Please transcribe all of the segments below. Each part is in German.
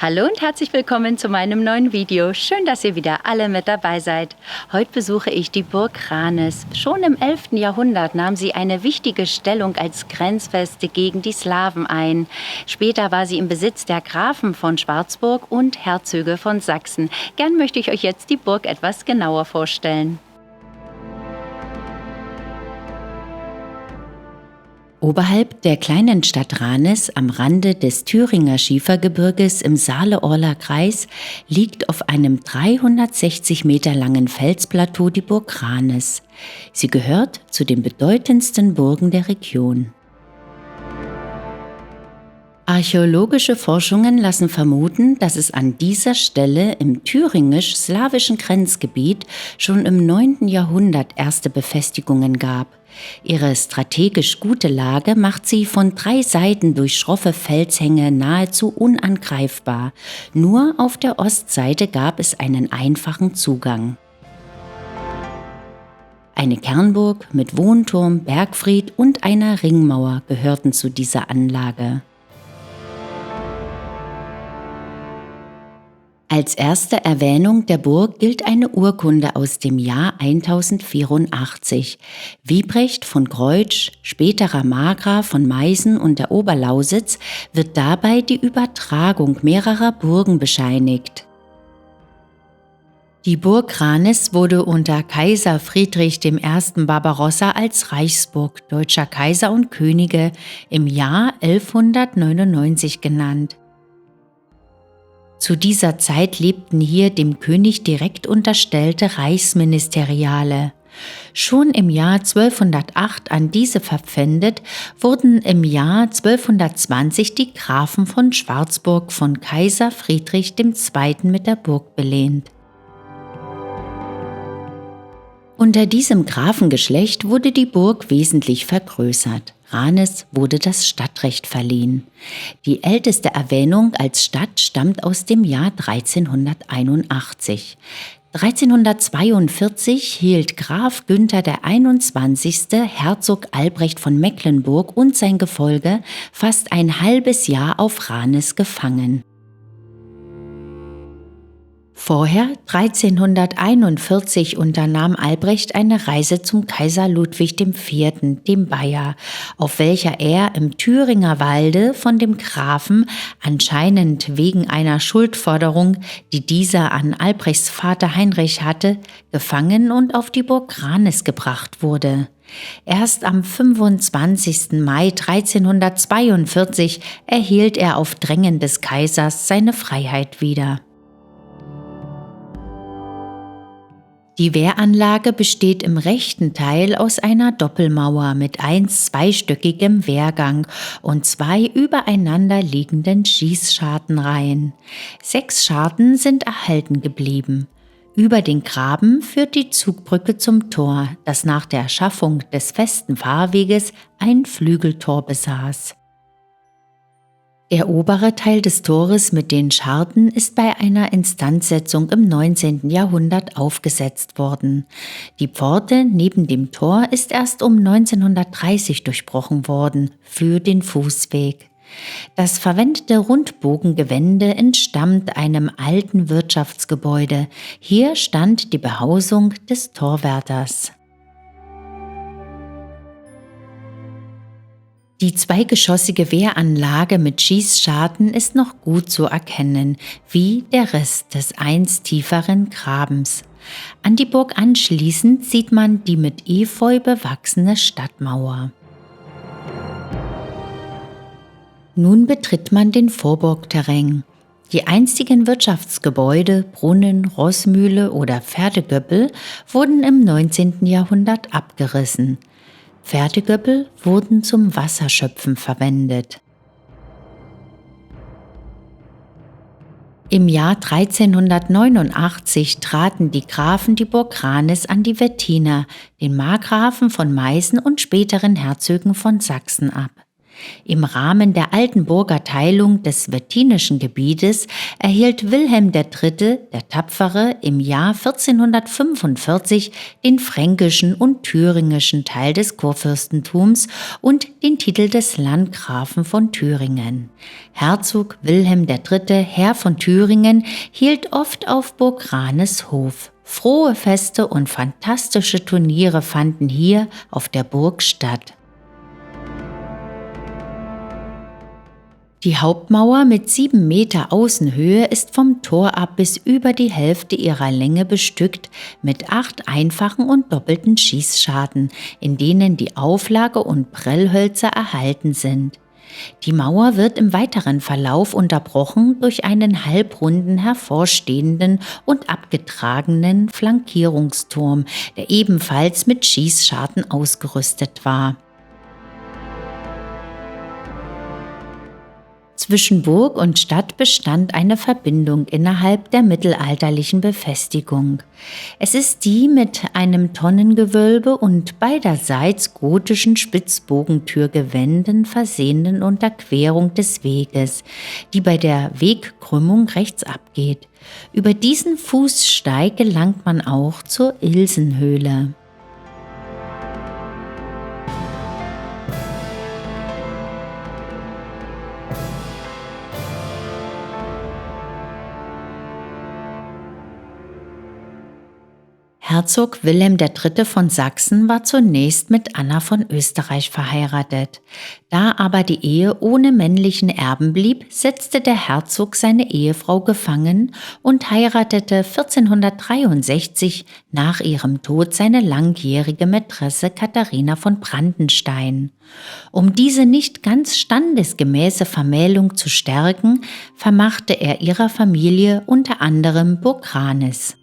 Hallo und herzlich willkommen zu meinem neuen Video. Schön, dass ihr wieder alle mit dabei seid. Heute besuche ich die Burg Ranis. Schon im 11. Jahrhundert nahm sie eine wichtige Stellung als Grenzfeste gegen die Slawen ein. Später war sie im Besitz der Grafen von Schwarzburg und Herzöge von Sachsen. Gern möchte ich euch jetzt die Burg etwas genauer vorstellen. Oberhalb der kleinen Stadt Ranis am Rande des Thüringer Schiefergebirges im Saale-Orler Kreis liegt auf einem 360 Meter langen Felsplateau die Burg Ranis. Sie gehört zu den bedeutendsten Burgen der Region. Archäologische Forschungen lassen vermuten, dass es an dieser Stelle im thüringisch-slawischen Grenzgebiet schon im 9. Jahrhundert erste Befestigungen gab. Ihre strategisch gute Lage macht sie von 3 Seiten durch schroffe Felshänge nahezu unangreifbar. Nur auf der Ostseite gab es einen einfachen Zugang. Eine Kernburg mit Wohnturm, Bergfried und einer Ringmauer gehörten zu dieser Anlage. Als erste Erwähnung der Burg gilt eine Urkunde aus dem Jahr 1084. Wiebrecht von Kreutsch, späterer Markgraf von Meißen und der Oberlausitz, wird dabei die Übertragung mehrerer Burgen bescheinigt. Die Burg Ranis wurde unter Kaiser Friedrich I. Barbarossa als Reichsburg deutscher Kaiser und Könige im Jahr 1199 genannt. Zu dieser Zeit lebten hier dem König direkt unterstellte Reichsministeriale. Schon im Jahr 1208 an diese verpfändet, wurden im Jahr 1220 die Grafen von Schwarzburg von Kaiser Friedrich II. Mit der Burg belehnt. Unter diesem Grafengeschlecht wurde die Burg wesentlich vergrößert. Ranis wurde das Stadtrecht verliehen. Die älteste Erwähnung als Stadt stammt aus dem Jahr 1381. 1342 hielt Graf Günther XXI., Herzog Albrecht von Mecklenburg und sein Gefolge fast ein halbes Jahr auf Ranis gefangen. Vorher, 1341, unternahm Albrecht eine Reise zum Kaiser Ludwig IV., dem Bayer, auf welcher er im Thüringer Walde von dem Grafen, anscheinend wegen einer Schuldforderung, die dieser an Albrechts Vater Heinrich hatte, gefangen und auf die Burg Ranis gebracht wurde. Erst am 25. Mai 1342 erhielt er auf Drängen des Kaisers seine Freiheit wieder. Die Wehranlage besteht im rechten Teil aus einer Doppelmauer mit 1 zweistöckigem Wehrgang und 2 übereinander liegenden Schießschartenreihen. 6 Scharten sind erhalten geblieben. Über den Graben führt die Zugbrücke zum Tor, das nach der Schaffung des festen Fahrweges ein Flügeltor besaß. Der obere Teil des Tores mit den Scharten ist bei einer Instandsetzung im 19. Jahrhundert aufgesetzt worden. Die Pforte neben dem Tor ist erst um 1930 durchbrochen worden für den Fußweg. Das verwendete Rundbogengewände entstammt einem alten Wirtschaftsgebäude. Hier stand die Behausung des Torwärters. Die zweigeschossige Wehranlage mit Schießscharten ist noch gut zu erkennen, wie der Rest des einst tieferen Grabens. An die Burg anschließend sieht man die mit Efeu bewachsene Stadtmauer. Nun betritt man den Vorburgterrain. Die einstigen Wirtschaftsgebäude, Brunnen, Rossmühle oder Pferdegöppel wurden im 19. Jahrhundert abgerissen. Pferdegöppel wurden zum Wasserschöpfen verwendet. Im Jahr 1389 traten die Grafen die Burg Ranis an die Wettiner, den Markgrafen von Meißen und späteren Herzögen von Sachsen ab. Im Rahmen der Altenburger Teilung des Wettinischen Gebietes erhielt Wilhelm III., der Tapfere, im Jahr 1445 den fränkischen und thüringischen Teil des Kurfürstentums und den Titel des Landgrafen von Thüringen. Herzog Wilhelm III., Herr von Thüringen, hielt oft auf Burg Ranes Hof. Frohe Feste und fantastische Turniere fanden hier auf der Burg statt. Die Hauptmauer mit 7 Meter Außenhöhe ist vom Tor ab bis über die Hälfte ihrer Länge bestückt mit 8 einfachen und doppelten Schießscharten, in denen die Auflage und Prellhölzer erhalten sind. Die Mauer wird im weiteren Verlauf unterbrochen durch einen halbrunden, hervorstehenden und abgetragenen Flankierungsturm, der ebenfalls mit Schießscharten ausgerüstet war. Zwischen Burg und Stadt bestand eine Verbindung innerhalb der mittelalterlichen Befestigung. Es ist die mit einem Tonnengewölbe und beiderseits gotischen Spitzbogentürgewänden versehenen Unterquerung des Weges, die bei der Wegkrümmung rechts abgeht. Über diesen Fußsteig gelangt man auch zur Ilsenhöhle. Herzog Wilhelm III. Von Sachsen war zunächst mit Anna von Österreich verheiratet. Da aber die Ehe ohne männlichen Erben blieb, setzte der Herzog seine Ehefrau gefangen und heiratete 1463 nach ihrem Tod seine langjährige Mätresse Katharina von Brandenstein. Um diese nicht ganz standesgemäße Vermählung zu stärken, vermachte er ihrer Familie unter anderem Burg Ranis.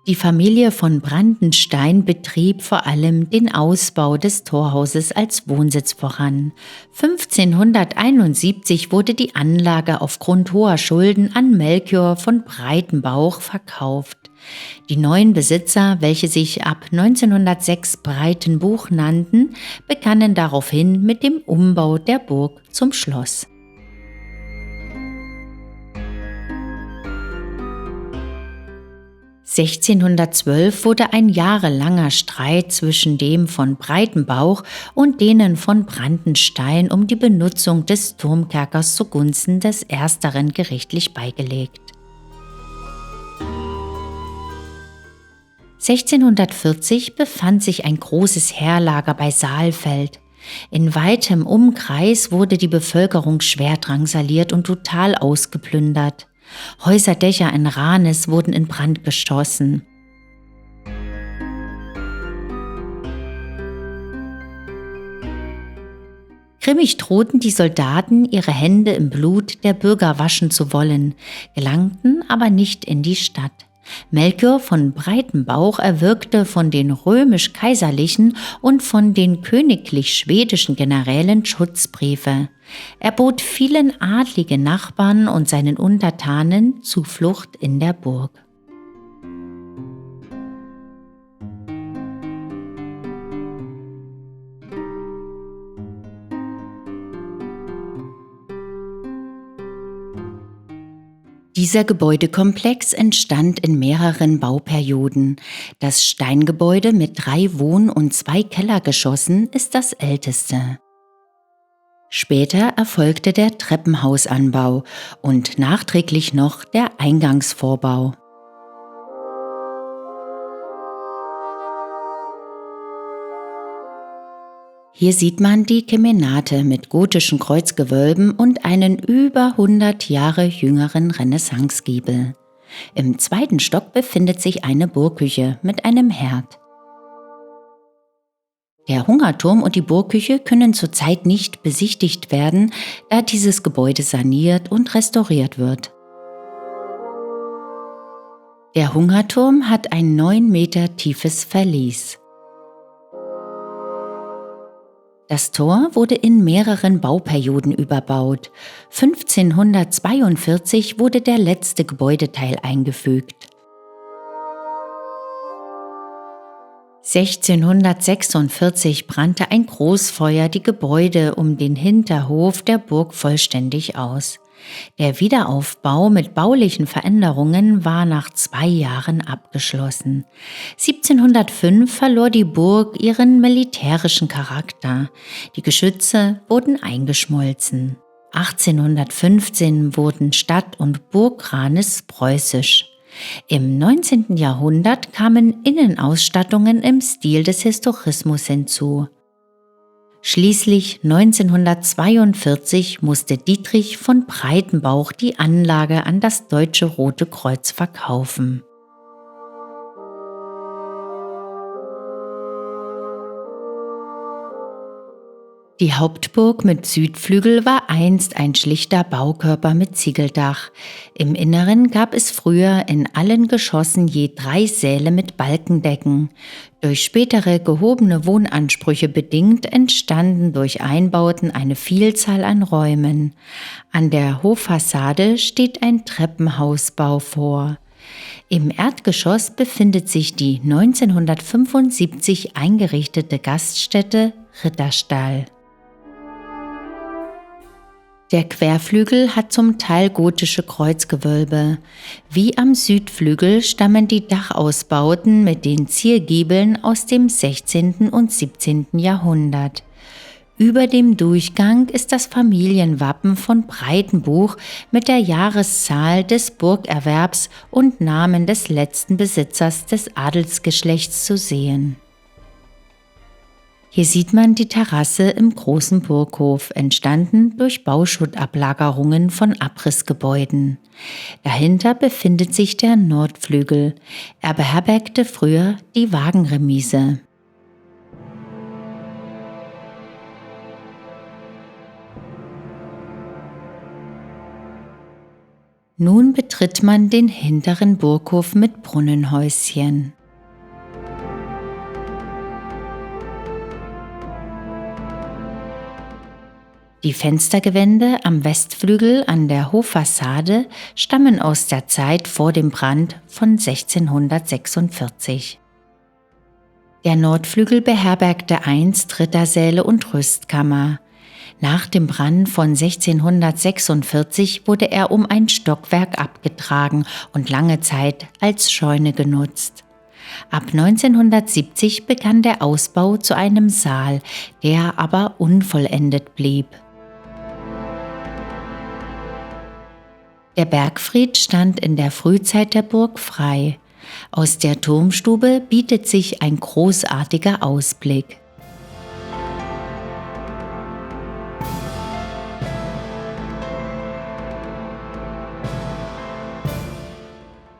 Die Familie von Brandenstein betrieb vor allem den Ausbau des Torhauses als Wohnsitz voran. 1571 wurde die Anlage aufgrund hoher Schulden an Melchior von Breitenbauch verkauft. Die neuen Besitzer, welche sich ab 1906 Breitenbuch nannten, begannen daraufhin mit dem Umbau der Burg zum Schloss. 1612 wurde ein jahrelanger Streit zwischen dem von Breitenbauch und denen von Brandenstein um die Benutzung des Turmkerkers zugunsten des Ersteren gerichtlich beigelegt. 1640 befand sich ein großes Heerlager bei Saalfeld. In weitem Umkreis wurde die Bevölkerung schwer drangsaliert und total ausgeplündert. Häuserdächer in Ranis wurden in Brand gestoßen. Grimmig drohten die Soldaten, ihre Hände im Blut der Bürger waschen zu wollen, gelangten aber nicht in die Stadt. Melchior von Breitenbauch erwirkte von den römisch-kaiserlichen und von den königlich-schwedischen Generälen Schutzbriefe. Er bot vielen adligen Nachbarn und seinen Untertanen Zuflucht in der Burg. Dieser Gebäudekomplex entstand in mehreren Bauperioden. Das Steingebäude mit 3 Wohn- und 2 Kellergeschossen ist das älteste. Später erfolgte der Treppenhausanbau und nachträglich noch der Eingangsvorbau. Hier sieht man die Kemenate mit gotischen Kreuzgewölben und einen über 100 Jahre jüngeren Renaissancegiebel. Im 2. Stock befindet sich eine Burgküche mit einem Herd. Der Hungerturm und die Burgküche können zurzeit nicht besichtigt werden, da dieses Gebäude saniert und restauriert wird. Der Hungerturm hat ein 9 Meter tiefes Verlies. Das Tor wurde in mehreren Bauperioden überbaut. 1542 wurde der letzte Gebäudeteil eingefügt. 1646 brannte ein Großfeuer die Gebäude um den Hinterhof der Burg vollständig aus. Der Wiederaufbau mit baulichen Veränderungen war nach 2 Jahren abgeschlossen. 1705 verlor die Burg ihren militärischen Charakter. Die Geschütze wurden eingeschmolzen. 1815 wurden Stadt und Burg Ranis preußisch. Im 19. Jahrhundert kamen Innenausstattungen im Stil des Historismus hinzu. Schließlich 1942 musste Dietrich von Breitenbauch die Anlage an das Deutsche Rote Kreuz verkaufen. Die Hauptburg mit Südflügel war einst ein schlichter Baukörper mit Ziegeldach. Im Inneren gab es früher in allen Geschossen je 3 Säle mit Balkendecken. Durch spätere gehobene Wohnansprüche bedingt entstanden durch Einbauten eine Vielzahl an Räumen. An der Hoffassade steht ein Treppenhausbau vor. Im Erdgeschoss befindet sich die 1975 eingerichtete Gaststätte Ritterstall. Der Querflügel hat zum Teil gotische Kreuzgewölbe. Wie am Südflügel stammen die Dachausbauten mit den Ziergiebeln aus dem 16. und 17. Jahrhundert. Über dem Durchgang ist das Familienwappen von Breitenbuch mit der Jahreszahl des Burgerwerbs und Namen des letzten Besitzers des Adelsgeschlechts zu sehen. Hier sieht man die Terrasse im großen Burghof, entstanden durch Bauschuttablagerungen von Abrissgebäuden. Dahinter befindet sich der Nordflügel. Er beherbergte früher die Wagenremise. Nun betritt man den hinteren Burghof mit Brunnenhäuschen. Die Fenstergewände am Westflügel an der Hoffassade stammen aus der Zeit vor dem Brand von 1646. Der Nordflügel beherbergte einst Rittersäle und Rüstkammer. Nach dem Brand von 1646 wurde er um ein Stockwerk abgetragen und lange Zeit als Scheune genutzt. Ab 1970 begann der Ausbau zu einem Saal, der aber unvollendet blieb. Der Bergfried stand in der Frühzeit der Burg frei. Aus der Turmstube bietet sich ein großartiger Ausblick.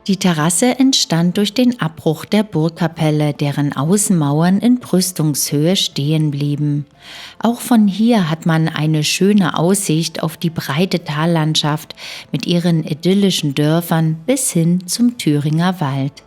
Die Terrasse entstand durch den Abbruch der Burgkapelle, deren Außenmauern in Brüstungshöhe stehen blieben. Auch von hier hat man eine schöne Aussicht auf die breite Tallandschaft mit ihren idyllischen Dörfern bis hin zum Thüringer Wald.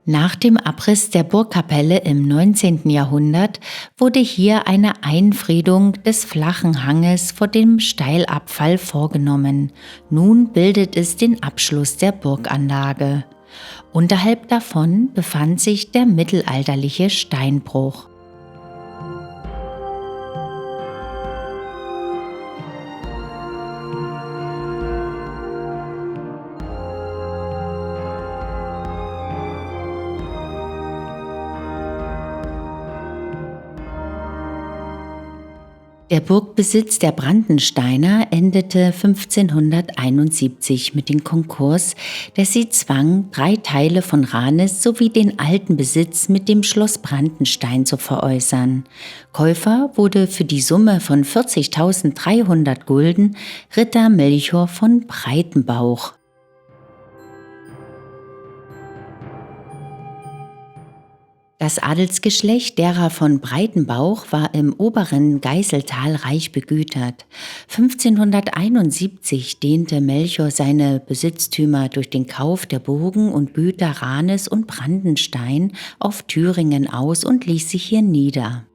Nach dem Abriss der Burgkapelle im 19. Jahrhundert wurde hier eine Einfriedung des flachen Hanges vor dem Steilabfall vorgenommen. Nun bildet es den Abschluss der Burganlage. Unterhalb davon befand sich der mittelalterliche Steinbruch. Der Burgbesitz der Brandensteiner endete 1571 mit dem Konkurs, der sie zwang, 3 Teile von Ranis sowie den alten Besitz mit dem Schloss Brandenstein zu veräußern. Käufer wurde für die Summe von 40.300 Gulden Ritter Melchior von Breitenbauch. Das Adelsgeschlecht derer von Breitenbauch war im oberen Geiseltal reich begütert. 1571 dehnte Melchior seine Besitztümer durch den Kauf der Burgen und Güter Ranis und Brandenstein auf Thüringen aus und ließ sich hier nieder.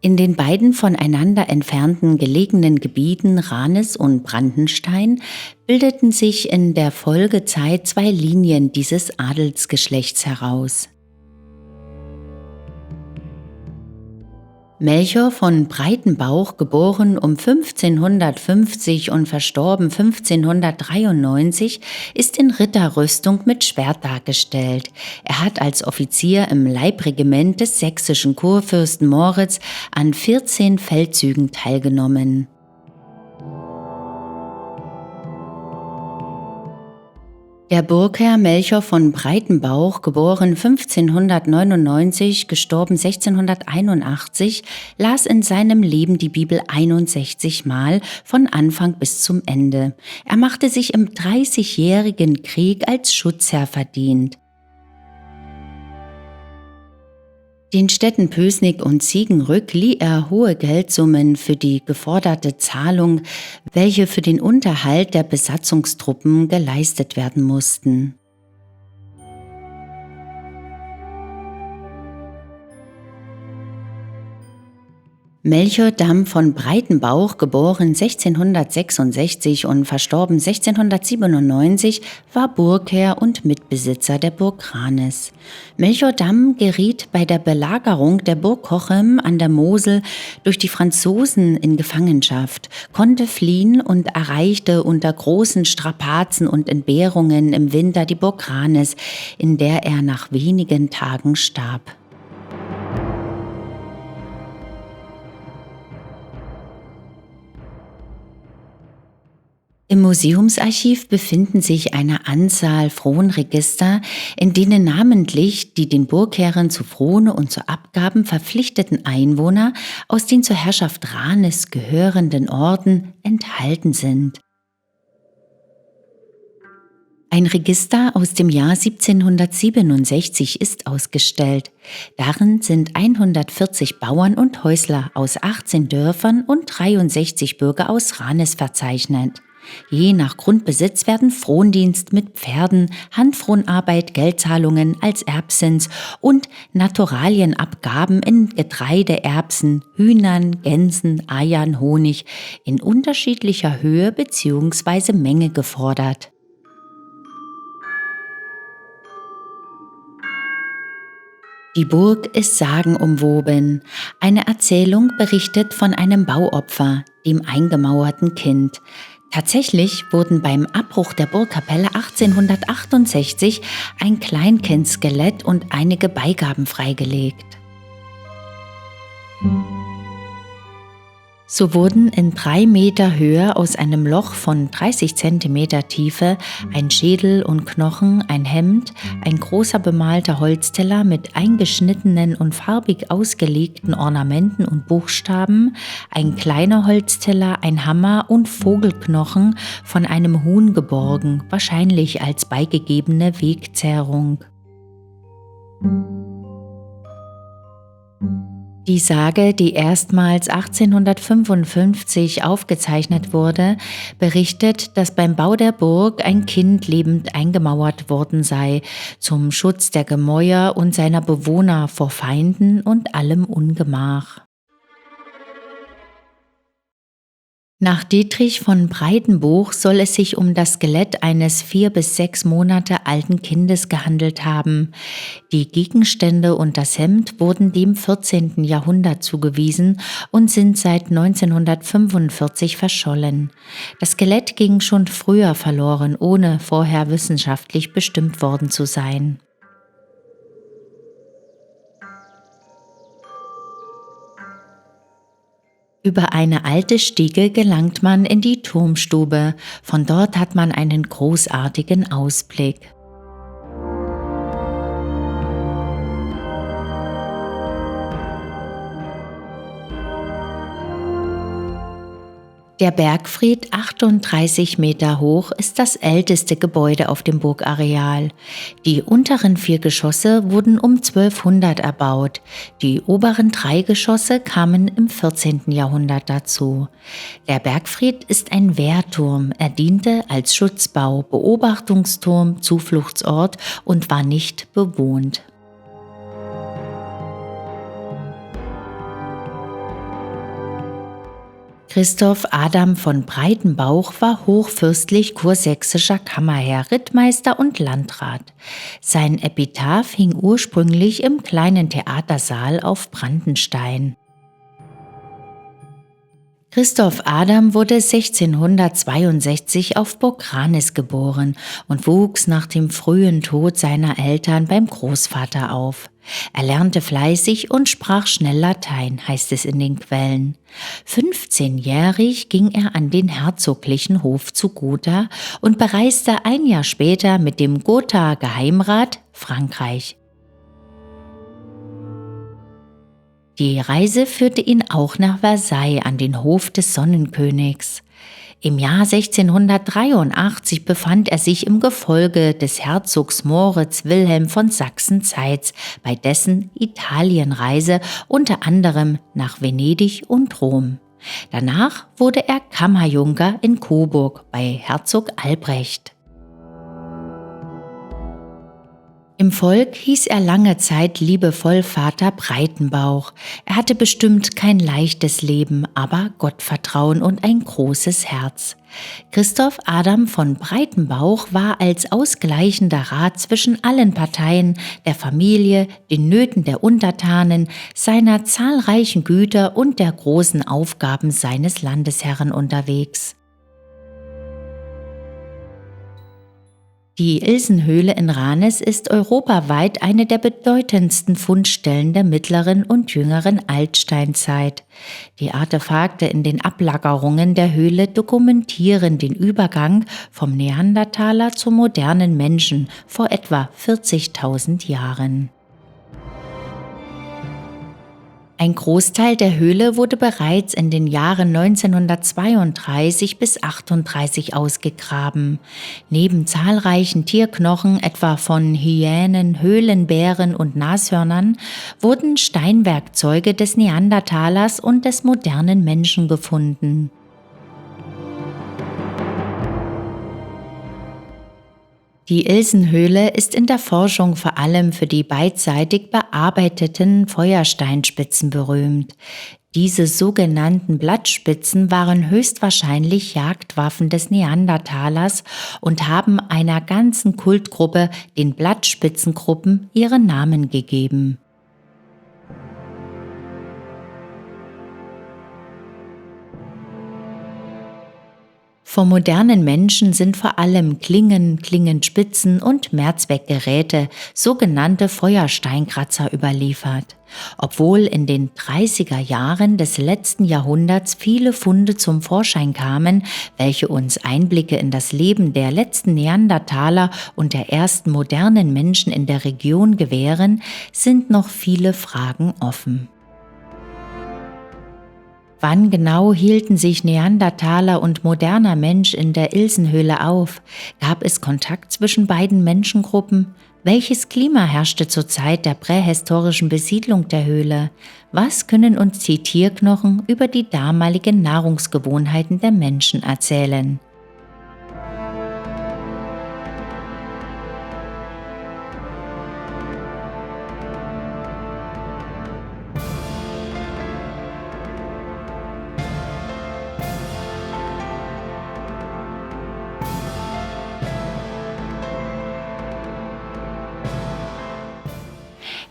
In den beiden voneinander entfernten gelegenen Gebieten Ranis und Brandenstein bildeten sich in der Folgezeit zwei Linien dieses Adelsgeschlechts heraus. Melchior von Breitenbauch, geboren um 1550 und verstorben 1593, ist in Ritterrüstung mit Schwert dargestellt. Er hat als Offizier im Leibregiment des sächsischen Kurfürsten Moritz an 14 Feldzügen teilgenommen. Der Burgherr Melchior von Breitenbauch, geboren 1599, gestorben 1681, las in seinem Leben die Bibel 61 Mal, von Anfang bis zum Ende. Er machte sich im Dreißigjährigen Krieg als Schutzherr verdient. Den Städten Pößnig und Ziegenrück lieh er hohe Geldsummen für die geforderte Zahlung, welche für den Unterhalt der Besatzungstruppen geleistet werden mussten. Melchior Damm von Breitenbauch, geboren 1666 und verstorben 1697, war Burgherr und Mitbesitzer der Burg Ranis. Melchior Damm geriet bei der Belagerung der Burg Cochem an der Mosel durch die Franzosen in Gefangenschaft, konnte fliehen und erreichte unter großen Strapazen und Entbehrungen im Winter die Burg Ranis, in der er nach wenigen Tagen starb. Im Museumsarchiv befinden sich eine Anzahl Fronregister, in denen namentlich die den Burgherren zu Frone und zu Abgaben verpflichteten Einwohner aus den zur Herrschaft Ranis gehörenden Orten enthalten sind. Ein Register aus dem Jahr 1767 ist ausgestellt. Darin sind 140 Bauern und Häusler aus 18 Dörfern und 63 Bürger aus Ranis verzeichnet. Je nach Grundbesitz werden Frondienst mit Pferden, Handfronarbeit, Geldzahlungen als Erbzins und Naturalienabgaben in Getreide, Erbsen, Hühnern, Gänsen, Eiern, Honig in unterschiedlicher Höhe bzw. Menge gefordert. Die Burg ist sagenumwoben. Eine Erzählung berichtet von einem Bauopfer, dem eingemauerten Kind. Tatsächlich wurden beim Abbruch der Burgkapelle 1868 ein Kleinkindskelett und einige Beigaben freigelegt. So wurden in 3 Meter Höhe aus einem Loch von 30 Zentimeter Tiefe ein Schädel und Knochen, ein Hemd, ein großer bemalter Holzteller mit eingeschnittenen und farbig ausgelegten Ornamenten und Buchstaben, ein kleiner Holzteller, ein Hammer und Vogelknochen von einem Huhn geborgen, wahrscheinlich als beigegebene Wegzehrung. Die Sage, die erstmals 1855 aufgezeichnet wurde, berichtet, dass beim Bau der Burg ein Kind lebend eingemauert worden sei, zum Schutz der Gemäuer und seiner Bewohner vor Feinden und allem Ungemach. Nach Dietrich von Breitenbauch soll es sich um das Skelett eines 4 bis 6 Monate alten Kindes gehandelt haben. Die Gegenstände und das Hemd wurden dem 14. Jahrhundert zugewiesen und sind seit 1945 verschollen. Das Skelett ging schon früher verloren, ohne vorher wissenschaftlich bestimmt worden zu sein. Über eine alte Stiege gelangt man in die Turmstube. Von dort hat man einen großartigen Ausblick. Der Bergfried, 38 Meter hoch, ist das älteste Gebäude auf dem Burgareal. Die unteren 4 Geschosse wurden um 1200 erbaut. Die oberen 3 Geschosse kamen im 14. Jahrhundert dazu. Der Bergfried ist ein Wehrturm. Er diente als Schutzbau, Beobachtungsturm, Zufluchtsort und war nicht bewohnt. Christoph Adam von Breitenbauch war hochfürstlich kursächsischer Kammerherr, Rittmeister und Landrat. Sein Epitaph hing ursprünglich im kleinen Theatersaal auf Brandenstein. Christoph Adam wurde 1662 auf Burg Ranis geboren und wuchs nach dem frühen Tod seiner Eltern beim Großvater auf. Er lernte fleißig und sprach schnell Latein, heißt es in den Quellen. 15-jährig ging er an den herzoglichen Hof zu Gotha und bereiste ein Jahr später mit dem Gothaer Geheimrat Frankreich. Die Reise führte ihn auch nach Versailles an den Hof des Sonnenkönigs. Im Jahr 1683 befand er sich im Gefolge des Herzogs Moritz Wilhelm von Sachsen-Zeitz bei dessen Italienreise unter anderem nach Venedig und Rom. Danach wurde er Kammerjunker in Coburg bei Herzog Albrecht. Im Volk hieß er lange Zeit liebevoll Vater Breitenbauch. Er hatte bestimmt kein leichtes Leben, aber Gottvertrauen und ein großes Herz. Christoph Adam von Breitenbauch war als ausgleichender Rat zwischen allen Parteien, der Familie, den Nöten der Untertanen, seiner zahlreichen Güter und der großen Aufgaben seines Landesherren unterwegs. Die Ilsenhöhle in Ranis ist europaweit eine der bedeutendsten Fundstellen der mittleren und jüngeren Altsteinzeit. Die Artefakte in den Ablagerungen der Höhle dokumentieren den Übergang vom Neandertaler zum modernen Menschen vor etwa 40.000 Jahren. Ein Großteil der Höhle wurde bereits in den Jahren 1932 bis 1938 ausgegraben. Neben zahlreichen Tierknochen, etwa von Hyänen, Höhlenbären und Nashörnern, wurden Steinwerkzeuge des Neandertalers und des modernen Menschen gefunden. Die Ilsenhöhle ist in der Forschung vor allem für die beidseitig bearbeiteten Feuersteinspitzen berühmt. Diese sogenannten Blattspitzen waren höchstwahrscheinlich Jagdwaffen des Neandertalers und haben einer ganzen Kultgruppe, den Blattspitzengruppen, ihren Namen gegeben. Vom modernen Menschen sind vor allem Klingen, Klingenspitzen und Mehrzweckgeräte, sogenannte Feuersteinkratzer, überliefert. Obwohl in den 30er Jahren des letzten Jahrhunderts viele Funde zum Vorschein kamen, welche uns Einblicke in das Leben der letzten Neandertaler und der ersten modernen Menschen in der Region gewähren, sind noch viele Fragen offen. Wann genau hielten sich Neandertaler und moderner Mensch in der Ilsenhöhle auf? Gab es Kontakt zwischen beiden Menschengruppen? Welches Klima herrschte zur Zeit der prähistorischen Besiedlung der Höhle? Was können uns die Tierknochen über die damaligen Nahrungsgewohnheiten der Menschen erzählen?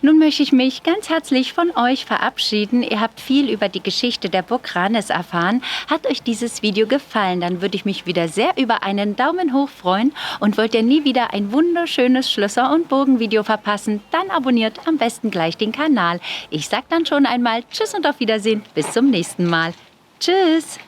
Nun möchte ich mich ganz herzlich von euch verabschieden. Ihr habt viel über die Geschichte der Burg Ranis erfahren. Hat euch dieses Video gefallen, dann würde ich mich wieder sehr über einen Daumen hoch freuen. Und wollt ihr nie wieder ein wunderschönes Schlösser- und Burgenvideo verpassen, dann abonniert am besten gleich den Kanal. Ich sag dann schon einmal Tschüss und auf Wiedersehen. Bis zum nächsten Mal. Tschüss!